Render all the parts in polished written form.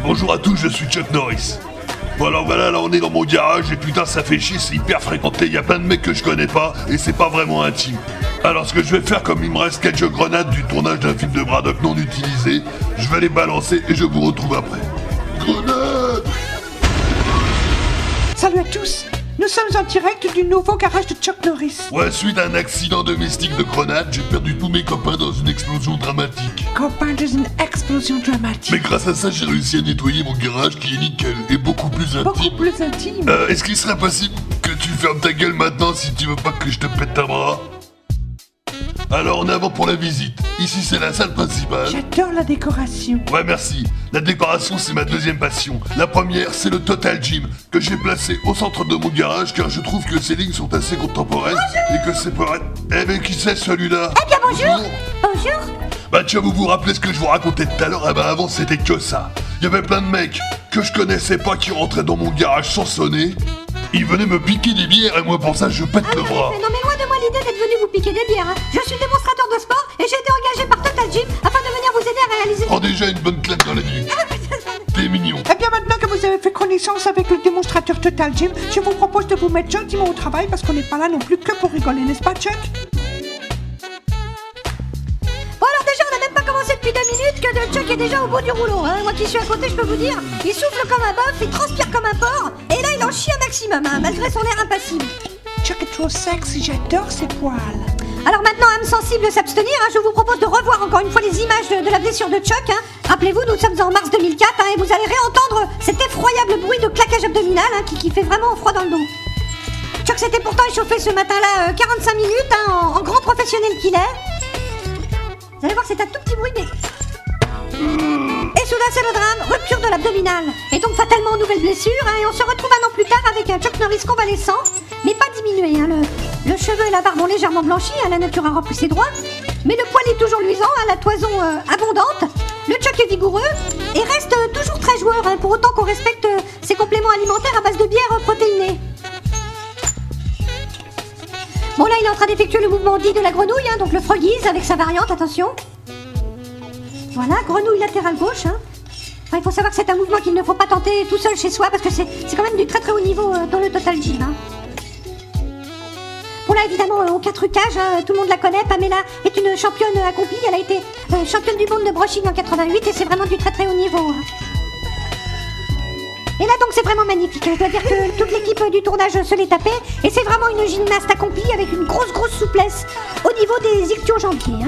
Bonjour à tous, je suis Chuck Norris. Bon alors voilà, là on est dans mon garage et putain ça fait chier, c'est hyper fréquenté, il y a plein de mecs que je connais pas et c'est pas vraiment intime. Alors ce que je vais faire, comme il me reste quelques grenades du tournage d'un film de Braddock non utilisé, je vais les balancer et je vous retrouve après. Grenade! Salut à tous, nous sommes en direct du nouveau garage de Chuck Norris. Ouais, suite à un accident domestique de grenade, j'ai perdu tous mes copains dans une explosion dramatique. Copain dans une explosion dramatique. Mais grâce à ça, j'ai réussi à nettoyer mon garage qui est nickel et beaucoup plus intime. Beaucoup plus intime. Est-ce qu'il serait possible que tu fermes ta gueule maintenant si tu veux pas que je te pète un bras? Alors en avant pour la visite. Ici c'est la salle principale. J'adore la décoration. Ouais merci. La décoration c'est ma deuxième passion. La première c'est le Total Gym que j'ai placé au centre de mon garage car je trouve que ces lignes sont assez contemporaines et que c'est pour être... Eh mais qui c'est celui-là? Eh bien bonjour. Bonjour. Bah tiens, vous vous rappelez ce que je vous racontais tout à l'heure? Eh ben avant c'était que ça. Il y avait plein de mecs que je connaissais pas qui rentraient dans mon garage sans sonner. Ils venaient me piquer des bières et moi pour ça je pète le bras. Non mais loin de moi l'idée d'être venu vous piquer des bières. Je suis démonstrateur de sport et j'ai été engagé par Total Gym afin de venir vous aider à réaliser... Prends déjà une bonne claque dans la nuque. T'es mignon. Eh bien maintenant que vous avez fait connaissance avec le démonstrateur Total Gym, je vous propose de vous mettre gentiment au travail parce qu'on n'est pas là non plus que pour rigoler, n'est-ce pas Chuck? Bon alors déjà on n'a même pas commencé depuis 2 minutes que le Chuck est déjà au bout du rouleau. Moi qui suis à côté je peux vous dire, il souffle comme un bœuf, il transpire comme un porc et là il en chie un maximum malgré son air impassible. Chuck est trop sexy, j'adore ses poils. Alors maintenant, âme sensible s'abstenir, je vous propose de revoir encore une fois les images de la blessure de Chuck. Rappelez-vous, nous sommes en mars 2004 et vous allez réentendre cet effroyable bruit de claquage abdominal qui fait vraiment froid dans le dos. Chuck s'était pourtant échauffé ce matin-là 45 minutes en grand professionnel qu'il est. Vous allez voir, c'est un tout petit bruit, mais... Et soudain, c'est le drame, rupture de l'abdominal. Et donc fatalement, nouvelle blessure, et on se retrouve un an plus tard avec un Chuck Norris convalescent, mais pas diminué. Le cheveu et la barbe ont légèrement blanchi, la nature a repris ses droits, mais le poil est toujours luisant, la toison abondante. Le Chuck est vigoureux et reste toujours très joueur, pour autant qu'on respecte ses compléments alimentaires à base de bière protéinée. Bon là, il est en train d'effectuer le mouvement dit de la grenouille, donc le froggies avec sa variante, attention. Voilà, grenouille latérale gauche. Enfin, il faut savoir que c'est un mouvement qu'il ne faut pas tenter tout seul chez soi parce que c'est quand même du très très haut niveau dans le Total Gym. Bon là, évidemment, aucun trucage, tout le monde la connaît. Pamela est une championne accomplie. Elle a été championne du monde de brushing en 88 et c'est vraiment du très très haut niveau. Et là donc c'est vraiment magnifique. Je dois dire que toute l'équipe du tournage se l'est tapée et c'est vraiment une gymnaste accomplie avec une grosse souplesse au niveau des ischio-jambiers.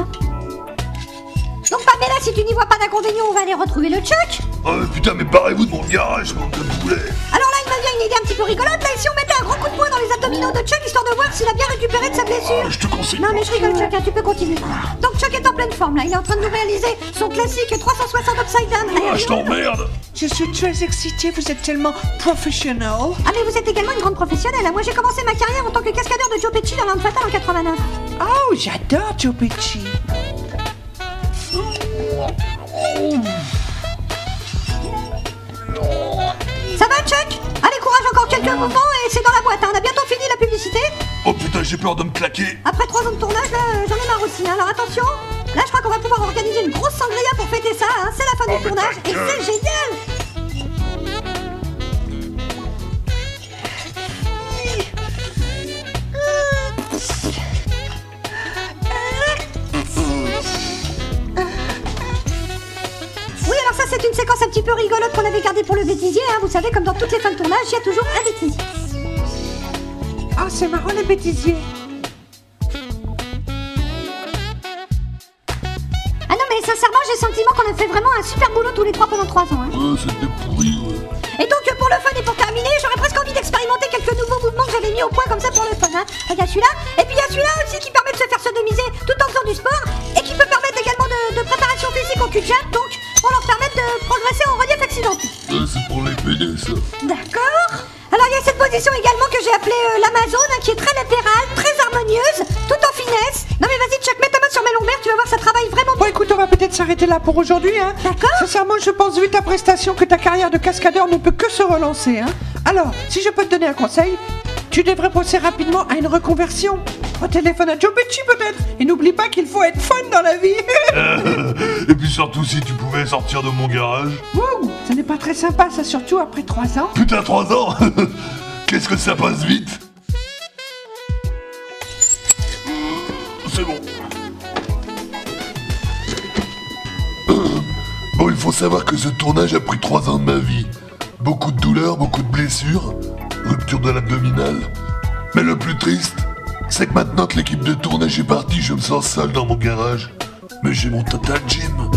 Donc Pamela, si tu n'y vois pas d'inconvénient, on va aller retrouver le Chuck. Oh mais putain, mais barrez-vous de mon garage, bande de boulets. Alors là, il me vient une idée un petit peu rigolote. Là, si on mettait un grand coup de poing dans les abdominaux de Chuck, histoire de voir s'il a bien récupéré de sa blessure. Je te conseille. Non mais je rigole Chuck, tu peux continuer. Donc Chuck est en pleine forme là, il est en train de nous réaliser son classique 360 upside down. Je t'emmerde. Je suis très excitée, vous êtes tellement professionnel. Ah mais vous êtes également une grande professionnelle. Moi j'ai commencé ma carrière en tant que cascadeur de Joe Pesci dans l'Arme Fatale en 89. Oh, j'adore Joe Pesci. Ça va Chuck? Allez courage, encore quelques mouvements et c'est dans la boîte, on a bientôt fini la publicité. Oh putain, j'ai peur de me claquer. Après 3 ans de tournage, là, j'en ai marre aussi, alors attention. Là je crois qu'on va pouvoir organiser une grosse sangria pour fêter ça, c'est la fin du tournage et c'est génial. Oui, alors ça c'est une séquence un petit peu rigolote qu'on avait gardée pour le bêtisier, vous savez, comme dans toutes les fins de tournage, il y a toujours un bêtisier. Ah, c'est marrant les bêtisiers. Ah non mais sincèrement, j'ai le sentiment qu'on a fait vraiment un super boulot tous les trois pendant 3 ans. Ouais, c'était pourri, ouais. Et donc pour le fun et pour terminer, j'aurais presque envie d'expérimenter quelques nouveaux mouvements que j'avais mis au point comme ça pour le fun. Il y a celui-là, et puis il y a celui-là aussi qui permet de se faire sodomiser tout en faisant du sport et qui peut permettre également de préparation physique au cul-de-jatte, donc pour leur permettre de progresser en relief accidenté. Ouais, c'est pour les PD ça. D'accord. Alors il y a cette position également que j'ai appelée l'Amazone, qui est très latérale, très harmonieuse, tout en finesse. Non mais vas-y Chuck, mets ta main sur mes lombaires, tu vas voir, ça travaille vraiment Bon bien. écoute, on va peut-être s'arrêter là pour aujourd'hui, D'accord. Sincèrement, je pense vu ta prestation que ta carrière de cascadeur ne peut que se relancer, Alors, si je peux te donner un conseil, Tu devrais penser rapidement à une reconversion. Un téléphone à Joe Pesci peut-être. Et n'oublie pas qu'il faut être fun dans la vie. Et puis surtout si tu pouvais sortir de mon garage. Ouh, ça n'est pas très sympa ça, surtout après 3 ans. Putain, 3 ans. Qu'est-ce que ça passe vite. C'est bon. Bon, il faut savoir que ce tournage a pris 3 ans de ma vie. Beaucoup de douleurs, beaucoup de blessures, rupture de l'abdominal. Mais le plus triste, c'est que maintenant que l'équipe de tournage est partie, je me sens seul dans mon garage. Mais j'ai mon Total Gym.